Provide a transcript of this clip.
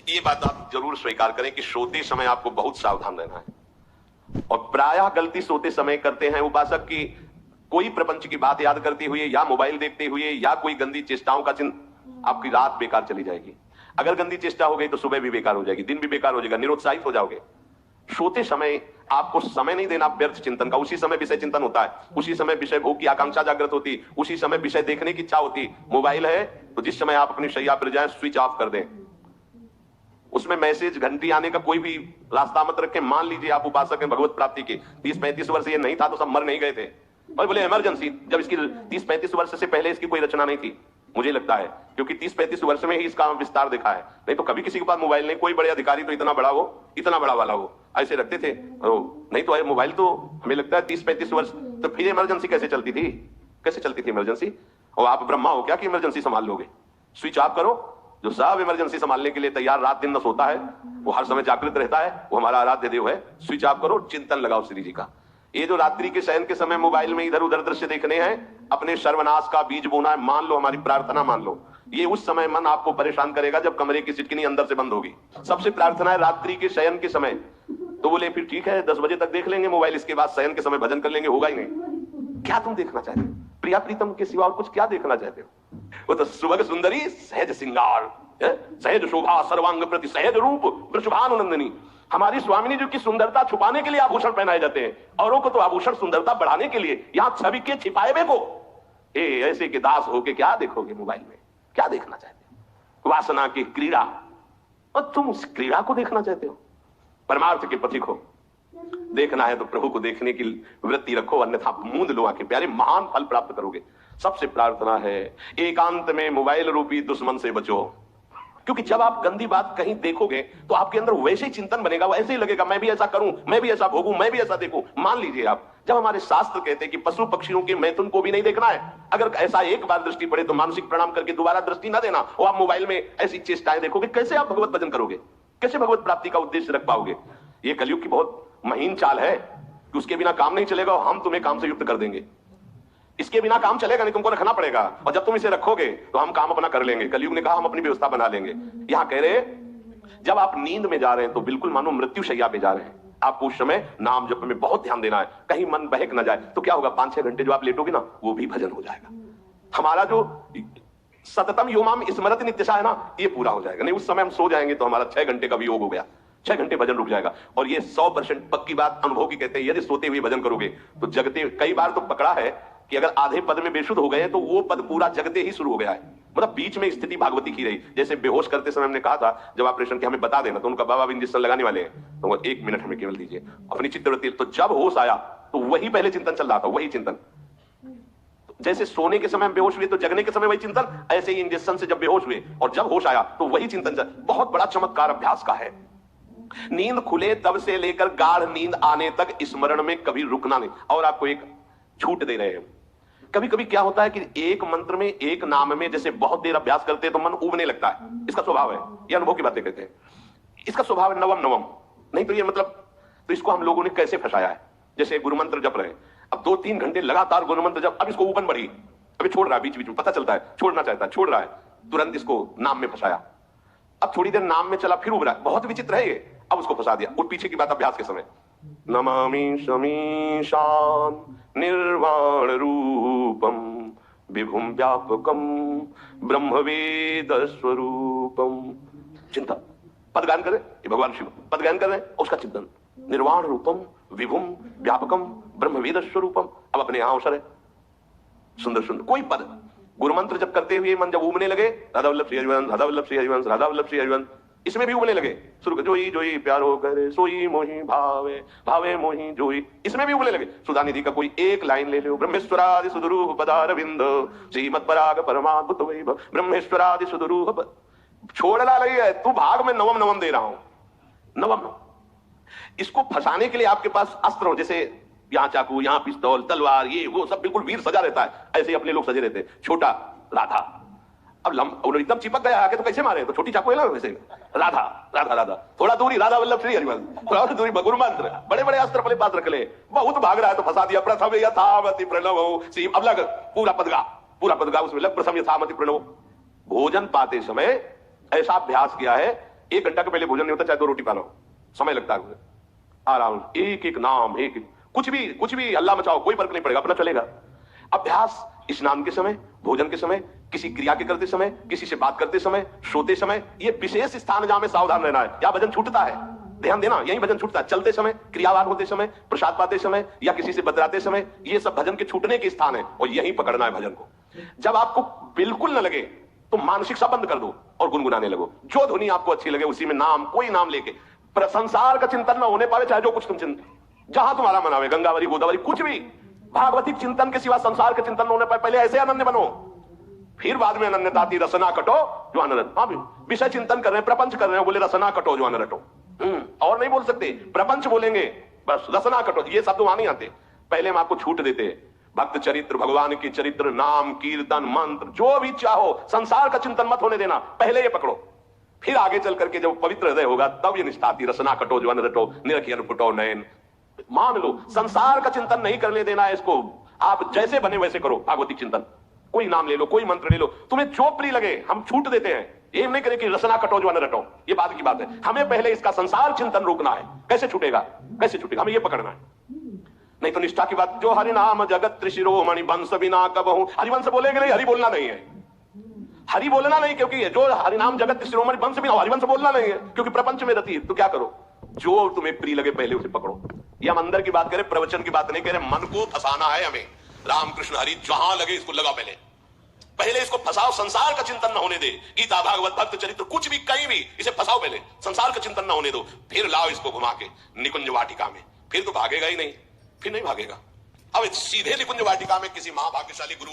ये बात आप जरूर स्वीकार करें कि सोते समय आपको बहुत सावधान रहना है। और प्रायः गलती सोते समय करते हैं उपासक की कोई प्रपंच की बात याद करते हुए या मोबाइल देखते हुए या कोई गंदी चेष्टाओं का चिन्ह, आपकी रात बेकार चली जाएगी। अगर गंदी चेष्टा हो गई तो सुबह भी बेकार हो जाएगी, दिन भी बेकार हो जाएगा, निरुत्साहित हो जाओगे। सोते समय आपको समय नहीं देना व्यर्थ चिंतन का। उसी समय विषय चिंतन होता है, उसी समय विषय भोग की आकांक्षा जागृत होती, उसी समय विषय देखने की इच्छा होती। मोबाइल है तो जिस समय आप अपनी शैया पर जाएं स्विच ऑफ कर दें। उसमें मैसेज घंटी आने का कोई भी रास्ता मत रखें। मान लीजिए आप उपासक हैं भगवत प्राप्ति के, 30-35 वर्ष ये नहीं था तो सब मर नहीं गए थे, और बोले इमरजेंसी, जब इसकी 30-35 वर्ष से पहले इसकी कोई रचना नहीं थी मुझे लगता है, क्योंकि 30-35 वर्ष में ही इसका विस्तार देखा है। नहीं तो कभी किसी के पास मोबाइल नहीं, कोई बड़े अधिकारी तो इतना बड़ा हो, इतना बड़ा वाला हो, ऐसे रखते थे। नहीं तो मोबाइल तो हमें लगता है 30-35 वर्ष। तो फिर इमरजेंसी कैसे चलती थी, कैसे चलती थी इमरजेंसी? और आप ब्रह्मा हो क्या कि इमरजेंसी संभाल लोगे? स्विच ऑफ करो। जो सब इमरजेंसी संभालने के लिए तैयार रात दिन न सोता है, वो हर समय जागृत रहता है, वो हमारा आराध्य देव है। स्विच ऑफ करो, चिंतन लगाओ श्री जी का। ये जो रात्रि के शयन के समय मोबाइल में इधर उधर दृश्य देखने हैं, अपने सर्वनाश का बीज बोना है। मान लो, हमारी प्रार्थना मान लो, ये उस समय मन आपको परेशान करेगा जब कमरे की सिटकिनी अंदर से बंद होगी। सबसे प्रार्थना है रात्रि के शयन के समय। तो बोले फिर ठीक है 10 बजे तक देख लेंगे मोबाइल, इसके बाद शयन के समय भजन कर लेंगे। होगा ही नहीं। क्या तुम देखना चाहते हो? प्रिया प्रीतम के सिवा और कुछ क्या देखना चाहते हो? वो तो सुबह सुंदरी सहज सिंगार, सहज शोभा, सर्वांग प्रति सहज रूप, वृषभानुनंदिनी। हमारी स्वामिनी जी की सुंदरता छुपाने के लिए आभूषण पहनाए जाते हैं, औरों को तो आभूषण सुंदरता बढ़ाने के लिए। यहां छवि के छिपाए हुए को ऐसे के दास होके क्या देखोगे मोबाइल में? क्या देखना चाहते हो? वासना की क्रीड़ा, और तुम उस क्रीड़ा को देखना चाहते हो? परमार्थ के पथिक हो। देखना है तो प्रभु को देखने की वृत्ति रखो, अन्यथा मूंद लो आंखें, प्यारे महान फल प्राप्त करोगे। सबसे प्रार्थना है एकांत में मोबाइल रूपी दुश्मन से बचो, क्योंकि जब आप गंदी बात कहीं देखोगे तो आपके अंदर वैसे ही चिंतन बनेगा, वैसे ही लगेगा मैं भी ऐसा करूं, मैं भी ऐसा भोगूं, मैं भी ऐसा देखूं। मान लीजिए आप, जब हमारे शास्त्र कहते हैं कि पशु पक्षियों के मैथुन को भी नहीं देखना है, अगर ऐसा एक बार दृष्टि पड़े तो मानसिक प्रणाम करके दोबारा दृष्टि ना देना। और आप मोबाइल में ऐसी चेष्टाएं देखोगे, कैसे आप भगवत भजन करोगे? कैसे भगवत प्राप्ति का उद्देश्य रख पाओगे? ये कलयुग की बहुत महीन चाल है कि उसके बिना काम नहीं चलेगा और हम तुम्हें काम से युक्त कर देंगे। इसके बिना काम चलेगा नहीं, तुमको रखना पड़ेगा, और जब तुम इसे रखोगे तो हम काम अपना कर लेंगे। कलयुग ने कहा हम अपनी व्यवस्था बना लेंगे। यहां कह रहे जब आप नींद में जा रहे हैं तो बिल्कुल मानो मृत्यु शैया पे जा रहे हैं, आपको उस समय नाम जप में बहुत ध्यान देना है, कहीं मन बहक ना जाए। तो क्या होगा, 5-6 घंटे जो आप लेटोगे ना, वो भी भजन हो जाएगा। हमारा जो सततम योमाम स्मृत नित्यशा है ना, ये पूरा हो जाएगा। नहीं उस समय हम सो जाएंगे तो हमारा 6 घंटे का भी योग हो गया, 6 घंटे भजन रुक जाएगा। और ये 100% पक्की बात अनुभव की कहते हैं, यदि सोते हुए भजन करोगे तो जगते। कई बार तो पकड़ा है कि अगर आधे पद में बेशुद्ध हो गए तो वो पद पूरा जगते ही शुरू हो गया है, मतलब बीच में स्थिति भागवती की रही। जैसे बेहोश करते समय हमने कहा था जब ऑपरेशन के हमें बता देना, तो उनका बाबा इंजेक्शन लगाने वाले हैं, तो 1 मिनट हमें केवल दीजिए अपनी चित्तवृत्ति। तो जब होश आया तो वही पहले चिंतन चल रहा था, वही चिंतन। जैसे सोने के समय बेहोश हुए तो जगने के समय वही चिंतन, ऐसे ही इंजेक्शन से जब बेहोश हुए और जब होश आया तो वही चिंतन चल। बहुत बड़ा चमत्कार अभ्यास का है। नींद खुले तब से लेकर गाढ़ नींद आने तक स्मरण में कभी रुकना नहीं। और आपको एक छूट दे रहे हैं, कभी कभी क्या होता है कि एक मंत्र में, एक नाम में जैसे बहुत देर अभ्यास करते हैं तो मन उबने लगता है। इसका स्वभाव है, ये अनुभव की बातें कहते हैं, इसका स्वभाव है नवम नवम। नहीं तो ये मतलब, तो इसको हम लोगों ने कैसे फंसाया है? जैसे गुरु मंत्र जप रहे हैं, अब 2-3 घंटे लगातार गुरु मंत्र जप, अब इसको ऊपन बढ़ी, अभी छोड़ रहा है, बीच बीच में पता चलता है छोड़ना चाहता है, छोड़ रहा है, तुरंत इसको नाम में फंसाया। अब थोड़ी देर नाम में चला, फिर उब रहा है, बहुत विचित्र है ये, अब उसको फंसा दिया। और पीछे की बात अभ्यास के समय नमामि शमीशान निर्वाण रूपम विभुम व्यापकम ब्रह्मवेद स्वरूपम। चिंतन, पदगान करें, ये भगवान शिव पदगान कर रहे हैं, उसका चिंतन। निर्वाण रूपम विभुम व्यापकम ब्रह्मवेद स्वरूपम। अब अपने यहां अवसर है, सुंदर सुंदर कोई पद गुरु मंत्र जब करते हुए मन जब उबने लगे, राधा वल्लभ श्री हरिवंश, राधा वल्लभ श्री हरिवंश, राधा वल्लभ श्री हरिवंश, इसमें भी उबने लगे शुरू। जोई जोई प्यारो करे सोई मोही भावे, भावे मोही जोई, इसमें भी उबने लगे। सुधा निधि का कोई एक लाइन ले लो, ब्रह्मेश्वरादि सुदुरूह पदारविंद श्रीमत् पराग परमाद्भुत वैभव, ब्रह्मेश्वरादि सुदुरूह। छोड़ना नहीं है, तू भाग में नवम नवम दे रहा हूं, नवम। इसको फंसाने के लिए आपके पास अस्त्र हो, जैसे यहां चाकू, यहां पिस्तौल, तलवार, ये वो सब बिल्कुल वीर सजा रहता है, ऐसे ही अपने लोग सजे रहते हैं। छोटा राधा, अब एकदम चिपक गया आके तो कैसे मारे? तो छोटी चाकू है ना वैसे। राधा राधा राधा, थोड़ा दूरी राधा वल्लभ श्री हरिवंश, थोड़ा दूरी गुरु मंत्र, बड़े बड़े अस्त्र अपने पास रख ले। बहुत भाग रहा है तो फंसा दिया। प्रथम यथामति प्रणव श्री, अब लग पूरा पदगा उसमें लग, प्रथम यथामति प्रणव। भोजन पाते समय ऐसा अभ्यास किया है, 1 घंटा के पहले भोजन नहीं होता, चाहे 2 रोटी पाना हो, समय लगता है। आराम, एक एक नाम, एक कुछ भी अल्लाह मचाओ, कोई फर्क नहीं पड़ेगा, अपना चलेगा। अभ्यास स्नान के समय, भोजन के समय, किसी क्रिया के करते समय, किसी से बात करते समय, सोते समय, ये विशेष स्थान जहां में सावधान रहना है। क्या भजन छूटता है, ध्यान देना, यही भजन छूटता है। चलते समय, क्रियावान होते समय, प्रसाद पाते समय या किसी से बतराते समय, ये सब भजन के छूटने के स्थान है और यही पकड़ना है भजन को। जब आपको बिल्कुल न लगे तो मानसिक सा बंद कर दो और गुनगुनाने लगो। जो धुनी आपको अच्छी लगे उसी में नाम, कोई नाम लेके, संसार का चिंतन न होने पावे, चाहे जो कुछ तुम चिंतन, जहां तुम्हारा मनावे, गंगावरी गोदावरी कुछ भी, भागवतिक चिंतन के सिवा संसार के चिंतन न होने पाए। पहले ऐसे अनन्य बनो, फिर बाद में अनन्यताती रसना कटो जो अनरट। हाँ, विषय चिंतन कर रहे हैं, प्रपंच कर रहे हैं, बोले रसना कटो जो अनरटो। और नहीं बोल सकते, प्रपंच बोलेंगे बस, रसना कटो, ये शब्द वहां नहीं आते। पहले हम आपको छूट देते हैं, भक्त चरित्र, भगवान की चरित्र, नाम, कीर्तन, मंत्र, जो भी चाहो, संसार का चिंतन मत होने देना, पहले ये पकड़ो। फिर आगे चल करके जब पवित्र हृदय होगा तब ये निष्ठा आती, रसना कटो जो अनरटो, निरखियन फुटो नयन। मान लो संसार का चिंतन नहीं करने देना है इसको, आप जैसे बने वैसे करो भागवती चिंतन। कोई नाम ले लो, कोई मंत्र ले लो, तुम्हें जो प्रिय लगे, हम छूट देते हैं। ये नहीं करें कि रसना कटो जो अनरटो, ये बात की बात है। हमें पहले इसका संसार चिंतन रोकना है। कैसे छूटेगा, कैसे छूटेगा, हमें ये पकड़ना है। नहीं तो निष्ठा की बात, जो हरि नाम जगत त्रिशिरोमणि वंश बिना कबहू, हरिवंश बोलेंगे नहीं, हरि बोलना नहीं है, हरि बोलना नहीं, क्योंकि जो हरिनाम जगत त्रिशिरोमणि वंश बिना, हरिवंश बोलना नहीं है, क्योंकि प्रपंच में रती है। तो क्या करो, जो तुम्हें प्रिय लगे पहले उसे पकड़ो। ये हम अंदर की बात करें, प्रवचन की बात नहीं कह रहे। मन को फंसाना है हमें, रामकृष्ण हरि जहां लगे इसको लगाओ, पहले इसको फंसाओ, संसार का चिंतन न होने दे। गीता, भागवत, भक्त चरित्र, कुछ भी, कहीं भी इसे फंसाओ, पहले संसार का चिंतन न होने दो, फिर लाओ इसको घुमा के निकुंज वाटिका में। फिर तो भागेगा ही नहीं, फिर नहीं भागेगा। अब सीधे निकुंज वाटिका में किसी महाभाग्यशाली गुरु